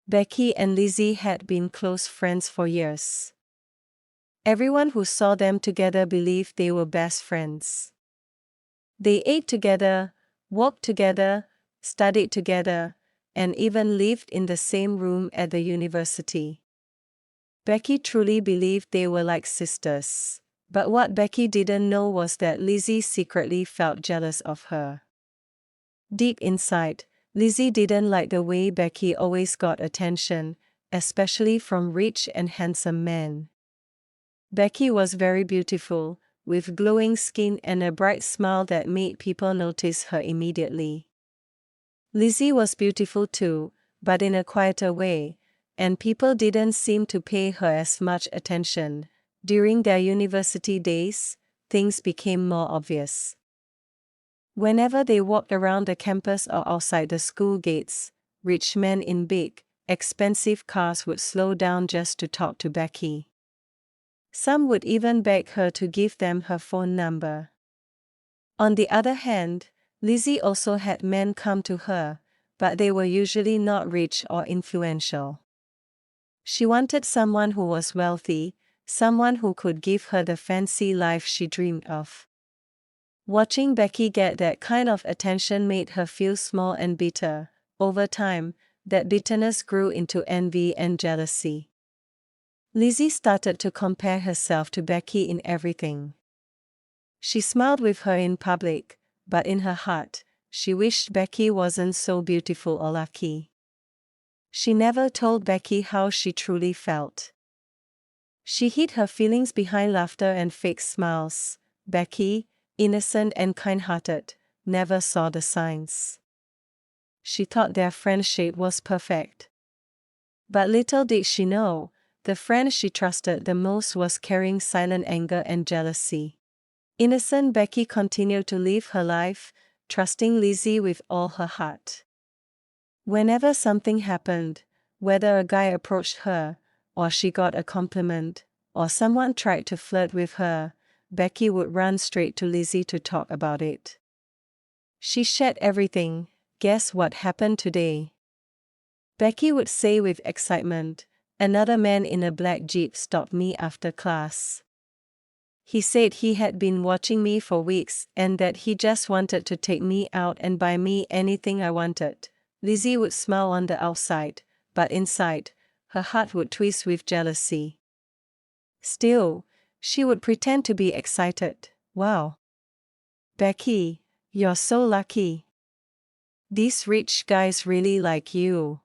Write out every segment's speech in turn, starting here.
Becky and Lizzie had been close friends for years. Everyone who saw them together believed they were best friends. They ate together, walked together, studied together, and even lived in the same room at the university. Becky truly believed they were like sisters. But what Becky didn't know was that Lizzie secretly felt jealous of her. Deep inside, Lizzie didn't like the way Becky always got attention, especially from rich and handsome men. Becky was very beautiful, with glowing skin and a bright smile that made people notice her immediately. Lizzie was beautiful too, but in a quieter way, and people didn't seem to pay her as much attention. During their university days, things became more obvious. Whenever they walked around the campus or outside the school gates, rich men in big, expensive cars would slow down just to talk to Becky. Some would even beg her to give them her phone number. On the other hand, Lizzie also had men come to her, but they were usually not rich or influential. She wanted someone who was wealthy, someone who could give her the fancy life she dreamed of. Watching Becky get that kind of attention made her feel small and bitter. Over time, that bitterness grew into envy and jealousy. Lizzie started to compare herself to Becky in everything. She smiled with her in public, but in her heart, she wished Becky wasn't so beautiful or lucky. She never told Becky how she truly felt. She hid her feelings behind laughter and fake smiles. Becky, innocent and kind-hearted, never saw the signs. She thought their friendship was perfect. But little did she know, the friend she trusted the most was carrying silent anger and jealousy. Innocent Becky continued to live her life, trusting Lizzie with all her heart. Whenever something happened, whether a guy approached her, or she got a compliment, or someone tried to flirt with her, Becky would run straight to Lizzie to talk about it. She shared everything. Guess what happened today? Becky would say with excitement, another man in a black Jeep stopped me after class. He said he had been watching me for weeks and that he just wanted to take me out and buy me anything I wanted. Lizzie would smile on the outside, but inside, her heart would twist with jealousy. Still, she would pretend to be excited. Wow, Becky, you're so lucky. These rich guys really like you.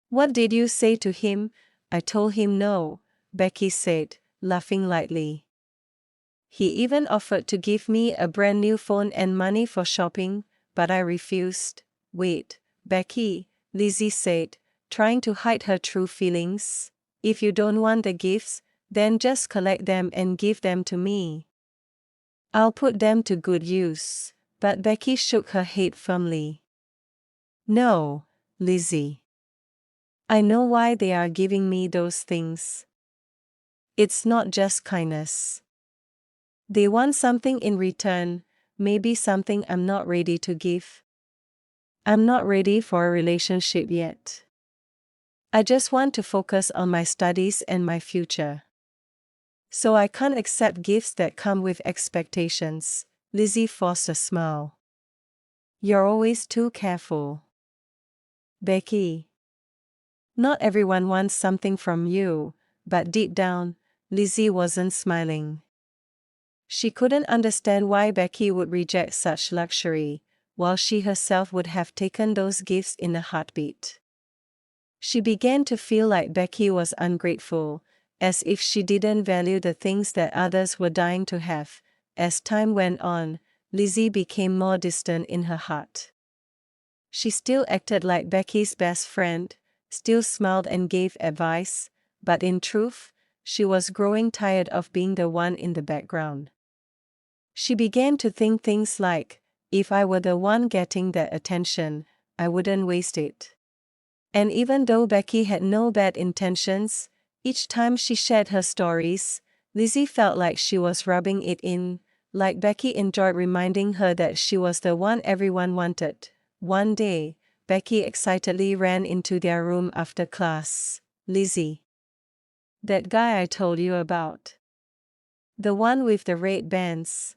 What did you say to him? I told him no, Becky said, laughing lightly. He even offered to give me a brand new phone and money for shopping, but I refused. Wait, Becky, Lizzie said, trying to hide her true feelings. If you don't want the gifts, then just collect them and give them to me. I'll put them to good use. But Becky shook her head firmly. No, Lizzie. I know why they are giving me those things. It's not just kindness. They want something in return, maybe something I'm not ready to give. I'm not ready for a relationship yet. I just want to focus on my studies and my future. So I can't accept gifts that come with expectations. Lizzie forced a smile. You're always too careful, Becky. Not everyone wants something from you, but deep down, Lizzie wasn't smiling. She couldn't understand why Becky would reject such luxury, while she herself would have taken those gifts in a heartbeat. She began to feel like Becky was ungrateful, as if she didn't value the things that others were dying to have. As time went on, Lizzie became more distant in her heart. She still acted like Becky's best friend, still smiled and gave advice, but in truth, she was growing tired of being the one in the background. She began to think things like, if I were the one getting that attention, I wouldn't waste it. And even though Becky had no bad intentions, each time she shared her stories, Lizzie felt like she was rubbing it in, like Becky enjoyed reminding her that she was the one everyone wanted. One day, Becky excitedly ran into their room after class. Lizzie. That guy I told you about. The one with the red bands.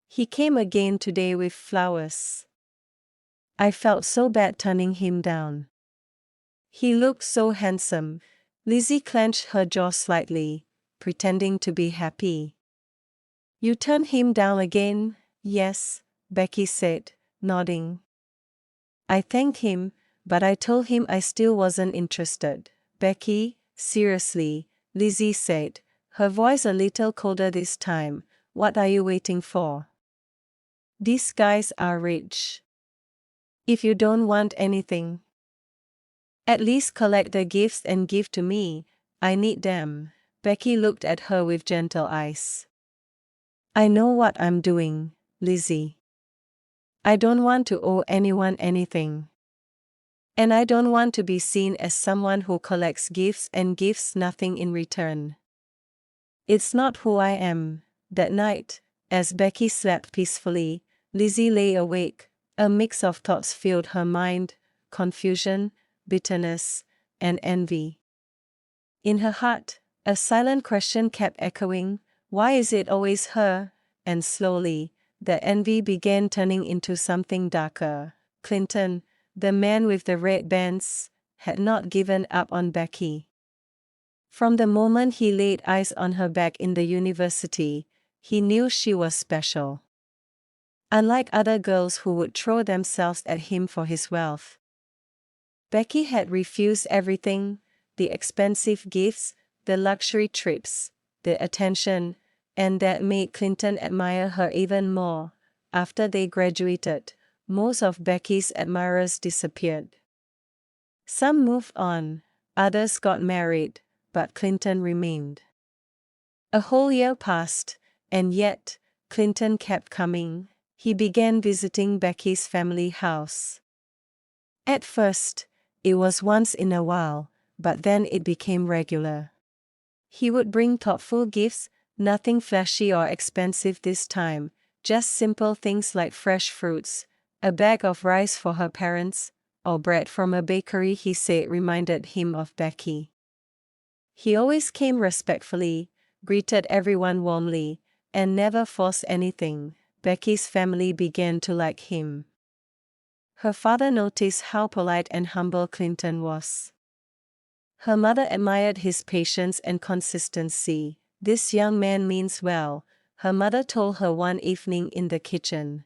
He came again today with flowers. I felt so bad turning him down. He looked so handsome. Lizzie clenched her jaw slightly, pretending to be happy. You turned him down again? Yes, Becky said, nodding. I thanked him, but I told him I still wasn't interested. Becky, seriously, Lizzie said, her voice a little colder this time. What are you waiting for? These guys are rich. If you don't want anything, at least collect the gifts and give to me. I need them. Becky looked at her with gentle eyes. I know what I'm doing, Lizzie. I don't want to owe anyone anything. And I don't want to be seen as someone who collects gifts and gives nothing in return. It's not who I am. That night, as Becky slept peacefully, Lizzie lay awake. A mix of thoughts filled her mind: confusion, bitterness, and envy. In her heart, a silent question kept echoing: why is it always her? And slowly, the envy began turning into something darker. Clinton, the man with the red bands, had not given up on Becky. From the moment he laid eyes on her back in the university, he knew she was special. Unlike other girls who would throw themselves at him for his wealth, Becky had refused everything: the expensive gifts, the luxury trips, the attention, and that made Clinton admire her even more. After they graduated, most of Becky's admirers disappeared. Some moved on, others got married, but Clinton remained. A whole year passed, and yet, Clinton kept coming. He began visiting Becky's family house. At first, it was once in a while, but then it became regular. He would bring thoughtful gifts, nothing flashy or expensive this time, just simple things like fresh fruits, a bag of rice for her parents, or bread from a bakery he said reminded him of Becky. He always came respectfully, greeted everyone warmly, and never forced anything. Becky's family began to like him. Her father noticed how polite and humble Clinton was. Her mother admired his patience and consistency. This young man means well, her mother told her one evening in the kitchen.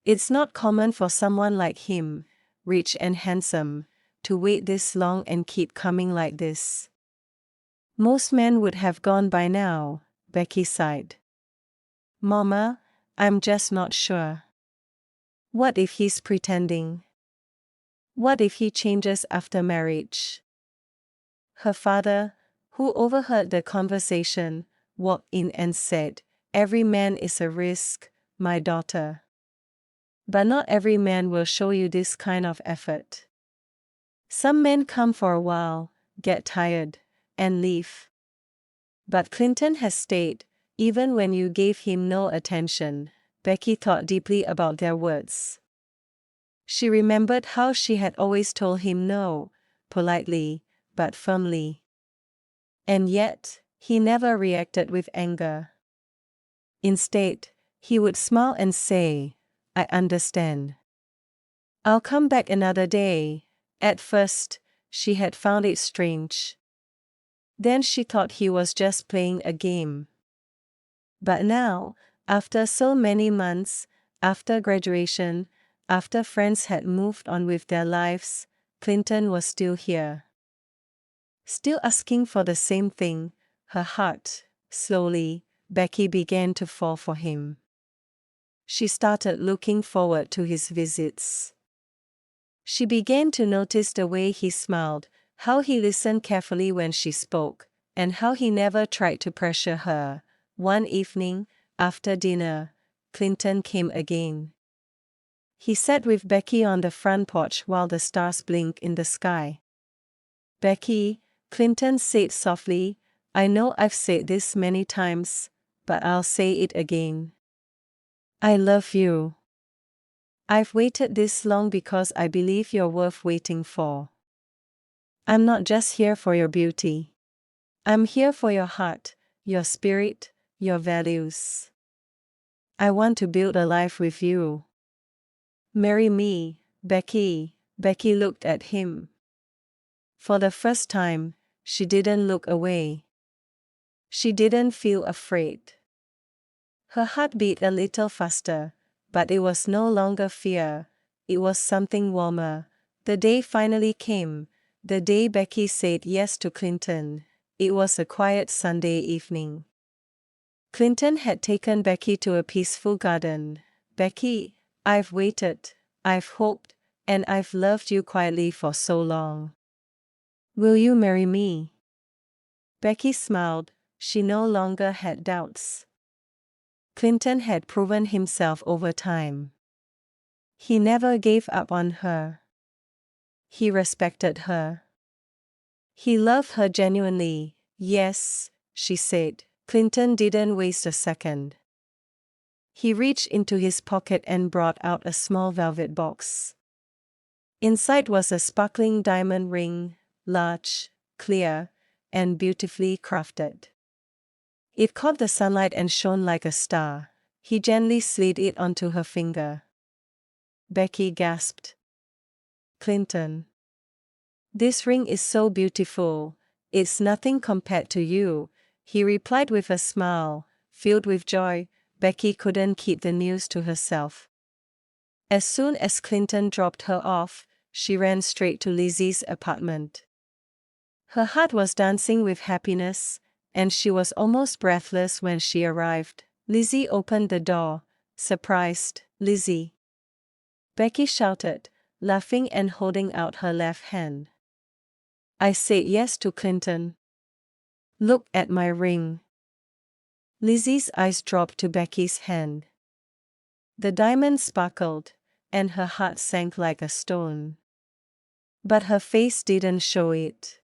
It's not common for someone like him, rich and handsome, to wait this long and keep coming like this. Most men would have gone by now, Becky sighed. Mama, I'm just not sure. What if he's pretending? What if he changes after marriage? Her father, who overheard the conversation, walked in and said, every man is a risk, my daughter. But not every man will show you this kind of effort. Some men come for a while, get tired, and leave. But Clinton has stayed, even when you gave him no attention. Becky thought deeply about their words. She remembered how she had always told him no, politely, but firmly. And yet, he never reacted with anger. Instead, he would smile and say, I understand. I'll come back another day. At first, she had found it strange. Then she thought he was just playing a game. But now, after so many months, after graduation, after friends had moved on with their lives, Clinton was still here. Still asking for the same thing. Her heart, slowly, Becky began to fall for him. She started looking forward to his visits. She began to notice the way he smiled, how he listened carefully when she spoke, and how he never tried to pressure her. One evening, after dinner, Clinton came again. He sat with Becky on the front porch while the stars blinked in the sky. Becky, Clinton said softly, I know I've said this many times, but I'll say it again. I love you. I've waited this long because I believe you're worth waiting for. I'm not just here for your beauty. I'm here for your heart, your spirit, your values. I want to build a life with you. Marry me, Becky. Becky looked at him. For the first time, she didn't look away. She didn't feel afraid. Her heart beat a little faster, but it was no longer fear, it was something warmer. The day finally came, the day Becky said yes to Clinton. It was a quiet Sunday evening. Clinton had taken Becky to a peaceful garden. Becky, I've waited, I've hoped, and I've loved you quietly for so long. Will you marry me? Becky smiled, she no longer had doubts. Clinton had proven himself over time. He never gave up on her. He respected her. He loved her genuinely. Yes, she said. Clinton didn't waste a second. He reached into his pocket and brought out a small velvet box. Inside was a sparkling diamond ring, large, clear, and beautifully crafted. It caught the sunlight and shone like a star. He gently slid it onto her finger. Becky gasped. Clinton. This ring is so beautiful. It's nothing compared to you, he replied with a smile. Filled with joy, Becky couldn't keep the news to herself. As soon as Clinton dropped her off, she ran straight to Lizzie's apartment. Her heart was dancing with happiness, and she was almost breathless when she arrived. Lizzie opened the door, surprised. Lizzie! Becky shouted, laughing and holding out her left hand. I said yes to Clinton. Look at my ring. Lizzie's eyes dropped to Becky's hand. The diamond sparkled, and her heart sank like a stone. But her face didn't show it.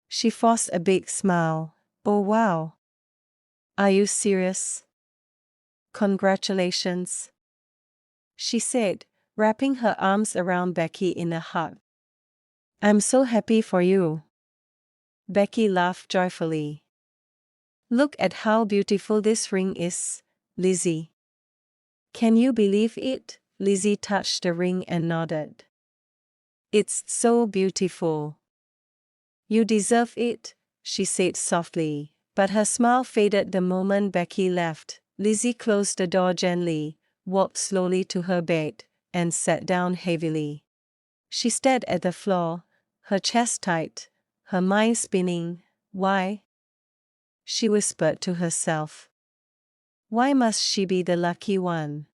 She forced a big smile. Oh wow! Are you serious? Congratulations, she said, wrapping her arms around Becky in a hug. I'm so happy for you. Becky laughed joyfully. Look at how beautiful this ring is, Lizzie. Can you believe it? Lizzie touched the ring and nodded. It's so beautiful. You deserve it, she said softly, but her smile faded the moment Becky left. Lizzie closed the door gently, walked slowly to her bed, and sat down heavily. She stared at the floor, her chest tight, her mind spinning. Why? She whispered to herself. Why must she be the lucky one?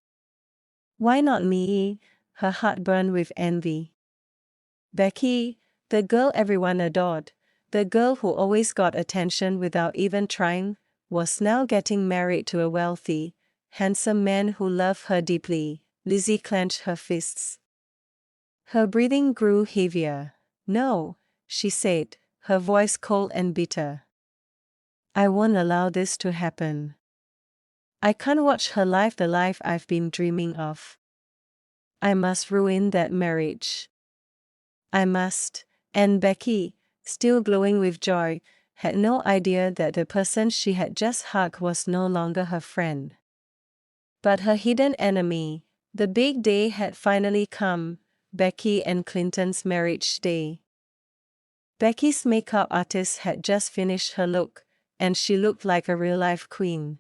Why not me? Her heart burned with envy. Becky, the girl everyone adored, the girl who always got attention without even trying, was now getting married to a wealthy, handsome man who loved her deeply. Lizzie clenched her fists. Her breathing grew heavier. No, she said, her voice cold and bitter. I won't allow this to happen. I can't watch her live the life I've been dreaming of. I must ruin that marriage. I must. And Becky, still glowing with joy, had no idea that the person she had just hugged was no longer her friend, but her hidden enemy. The big day had finally come, Becky and Clinton's marriage day. Becky's makeup artist had just finished her look, and she looked like a real-life queen.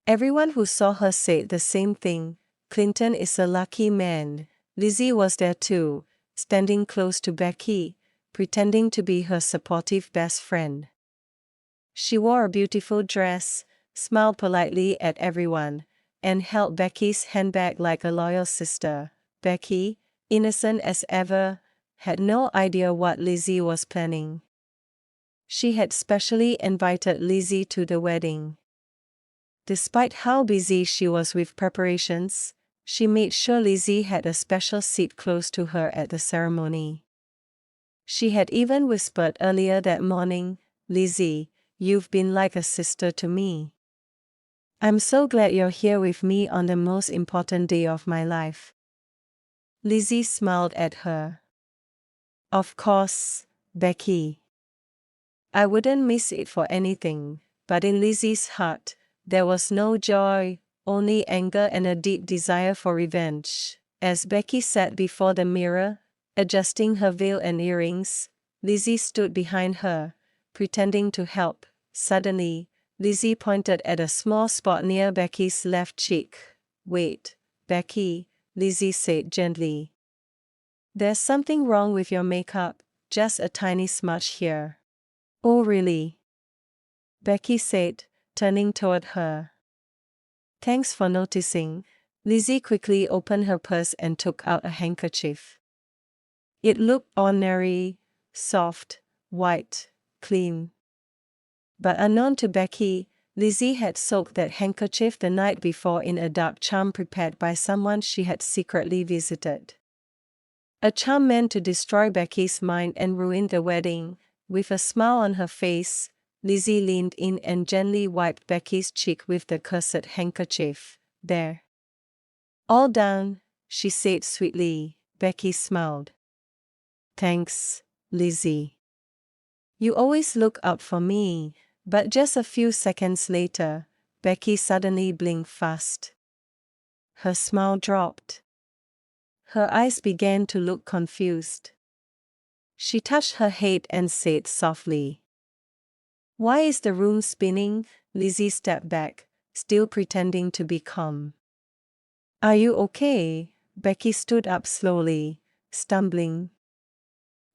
Everyone who saw her said the same thing, Clinton is a lucky man. Lizzie was there too, standing close to Becky, pretending to be her supportive best friend. She wore a beautiful dress, smiled politely at everyone, and held Becky's handbag like a loyal sister. Becky, innocent as ever, had no idea what Lizzie was planning. She had specially invited Lizzie to the wedding. Despite how busy she was with preparations, she made sure Lizzie had a special seat close to her at the ceremony. She had even whispered earlier that morning, Lizzie, you've been like a sister to me. I'm so glad you're here with me on the most important day of my life. Lizzie smiled at her. Of course, Becky. I wouldn't miss it for anything, but in Lizzie's heart, there was no joy, only anger and a deep desire for revenge. As Becky sat before the mirror, adjusting her veil and earrings, Lizzie stood behind her, pretending to help. Suddenly, Lizzie pointed at a small spot near Becky's left cheek. "Wait, Becky," Lizzie said gently. "There's something wrong with your makeup, just a tiny smudge here." "Oh really?" Becky said, turning toward her. "Thanks for noticing." Lizzie quickly opened her purse and took out a handkerchief. It looked ordinary, soft, white, clean. But unknown to Becky, Lizzie had soaked that handkerchief the night before in a dark charm prepared by someone she had secretly visited. A charm meant to destroy Becky's mind and ruin the wedding. With a smile on her face, Lizzie leaned in and gently wiped Becky's cheek with the cursed handkerchief. "There. All done," she said sweetly. Becky smiled. "Thanks, Lizzie. You always look out for me." But just a few seconds later, Becky suddenly blinked fast. Her smile dropped. Her eyes began to look confused. She touched her head and said softly, "Why is the room spinning?" Lizzie stepped back, still pretending to be calm. "Are you okay?" Becky stood up slowly, stumbling.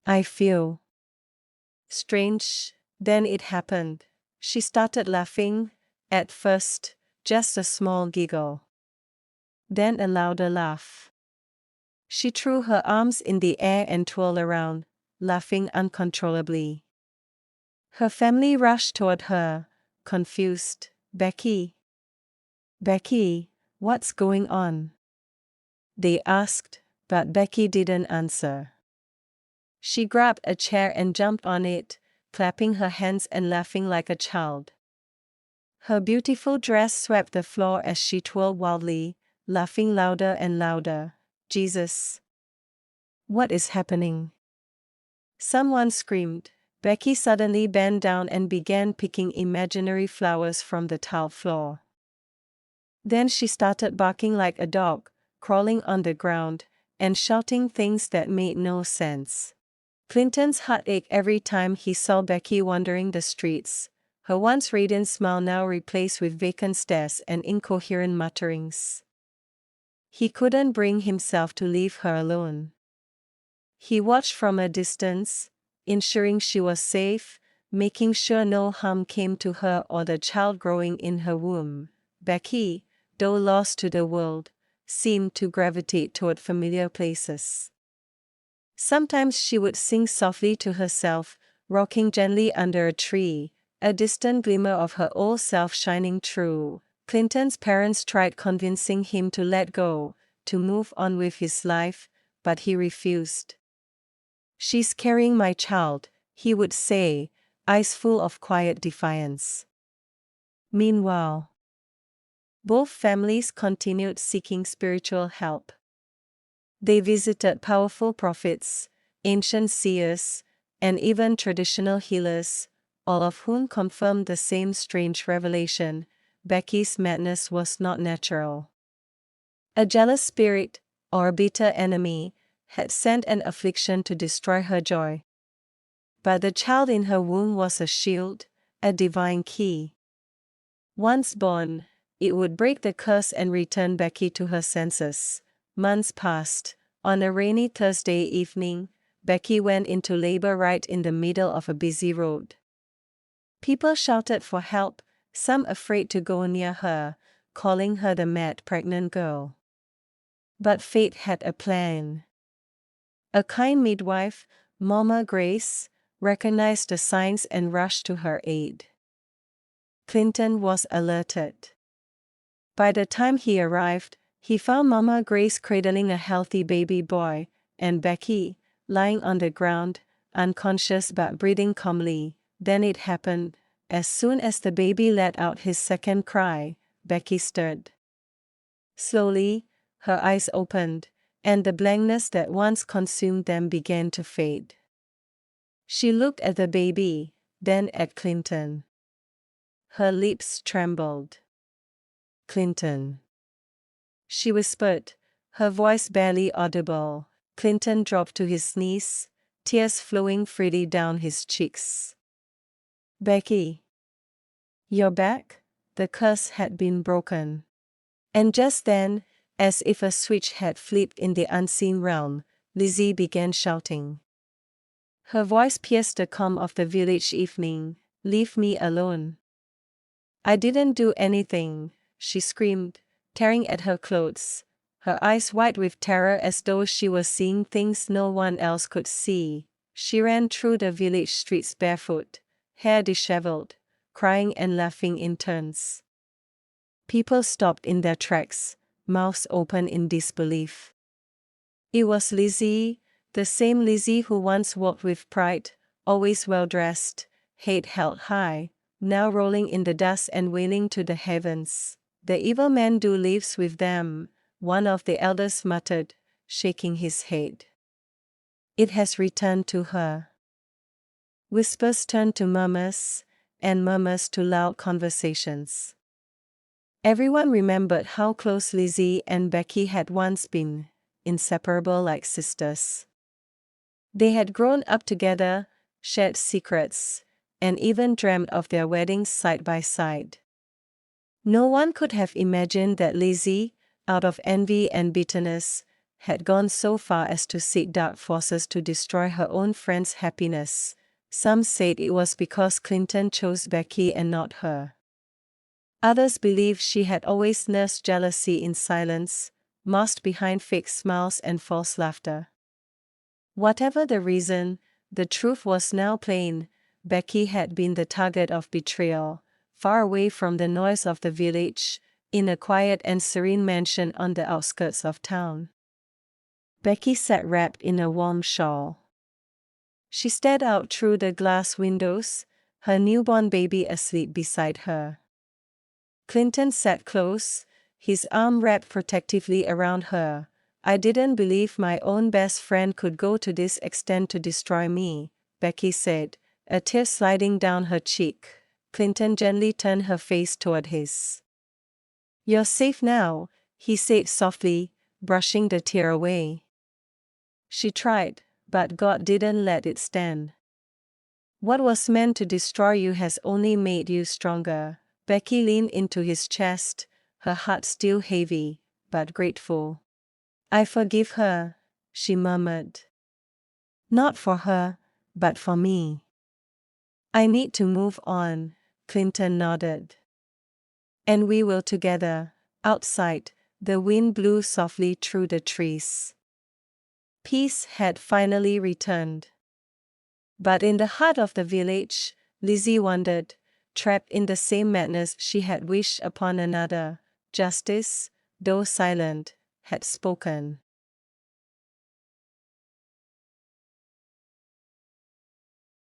"I feel strange." Then it happened. She started laughing, at first, just a small giggle. Then a louder laugh. She threw her arms in the air and twirled around, laughing uncontrollably. Her family rushed toward her, confused. "Becky? Becky, what's going on?" they asked, but Becky didn't answer. She grabbed a chair and jumped on it, clapping her hands and laughing like a child. Her beautiful dress swept the floor as she twirled wildly, laughing louder and louder. "Jesus! What is happening?" someone screamed. Becky suddenly bent down and began picking imaginary flowers from the tile floor. Then she started barking like a dog, crawling on the ground, and shouting things that made no sense. Clinton's heart ached every time he saw Becky wandering the streets, her once radiant smile now replaced with vacant stares and incoherent mutterings. He couldn't bring himself to leave her alone. He watched from a distance, ensuring she was safe, making sure no harm came to her or the child growing in her womb. Becky, though lost to the world, seemed to gravitate toward familiar places. Sometimes she would sing softly to herself, rocking gently under a tree, a distant glimmer of her old self shining through. Clinton's parents tried convincing him to let go, to move on with his life, but he refused. "She's carrying my child," he would say, eyes full of quiet defiance. Meanwhile, both families continued seeking spiritual help. They visited powerful prophets, ancient seers, and even traditional healers, all of whom confirmed the same strange revelation: Becky's madness was not natural. A jealous spirit, or bitter enemy, had sent an affliction to destroy her joy. But the child in her womb was a shield, a divine key. Once born, it would break the curse and return Becky to her senses. Months passed. On a rainy Thursday evening, Becky went into labor right in the middle of a busy road. People shouted for help, some afraid to go near her, calling her the mad pregnant girl. But fate had a plan. A kind midwife, Mama Grace, recognized the signs and rushed to her aid. Clinton was alerted. By the time he arrived, he found Mama Grace cradling a healthy baby boy, and Becky, lying on the ground, unconscious but breathing calmly. Then it happened. As soon as the baby let out his second cry, Becky stirred. Slowly, her eyes opened, and the blankness that once consumed them began to fade. She looked at the baby, then at Clinton. Her lips trembled. "Clinton," she whispered, her voice barely audible. Clinton dropped to his knees, tears flowing freely down his cheeks. "Becky, you're back?" The curse had been broken. And just then, as if a switch had flipped in the unseen realm, Lizzie began shouting. Her voice pierced the calm of the village evening. "Leave me alone. I didn't do anything," she screamed, tearing at her clothes, her eyes wide with terror as though she was seeing things no one else could see. She ran through the village streets barefoot, hair disheveled, crying and laughing in turns. People stopped in their tracks, mouths open in disbelief. It was Lizzie, the same Lizzie who once walked with pride, always well-dressed, head held high, now rolling in the dust and wailing to the heavens. "The evil man do lives with them," one of the elders muttered, shaking his head. "It has returned to her." Whispers turned to murmurs, and murmurs to loud conversations. Everyone remembered how close Lizzie and Becky had once been, inseparable like sisters. They had grown up together, shared secrets, and even dreamed of their weddings side by side. No one could have imagined that Lizzie, out of envy and bitterness, had gone so far as to seek dark forces to destroy her own friend's happiness. Some said it was because Clinton chose Becky and not her. Others believed she had always nursed jealousy in silence, masked behind fake smiles and false laughter. Whatever the reason, the truth was now plain. Becky had been the target of betrayal, far away from the noise of the village, in a quiet and serene mansion on the outskirts of town. Becky sat wrapped in a warm shawl. She stared out through the glass windows, her newborn baby asleep beside her. Clinton sat close, his arm wrapped protectively around her. "I didn't believe my own best friend could go to this extent to destroy me," Becky said, a tear sliding down her cheek. Clinton gently turned her face toward his. "You're safe now," he said softly, brushing the tear away. She tried, but God didn't let it stand. "What was meant to destroy you has only made you stronger." Becky leaned into his chest, her heart still heavy, but grateful. "I forgive her," she murmured. "Not for her, but for me." "I need to move on," Clinton nodded. "And we will together." Outside, the wind blew softly through the trees. Peace had finally returned. But in the heart of the village, Lizzie wondered, trapped in the same madness she had wished upon another. Justice, though silent, had spoken.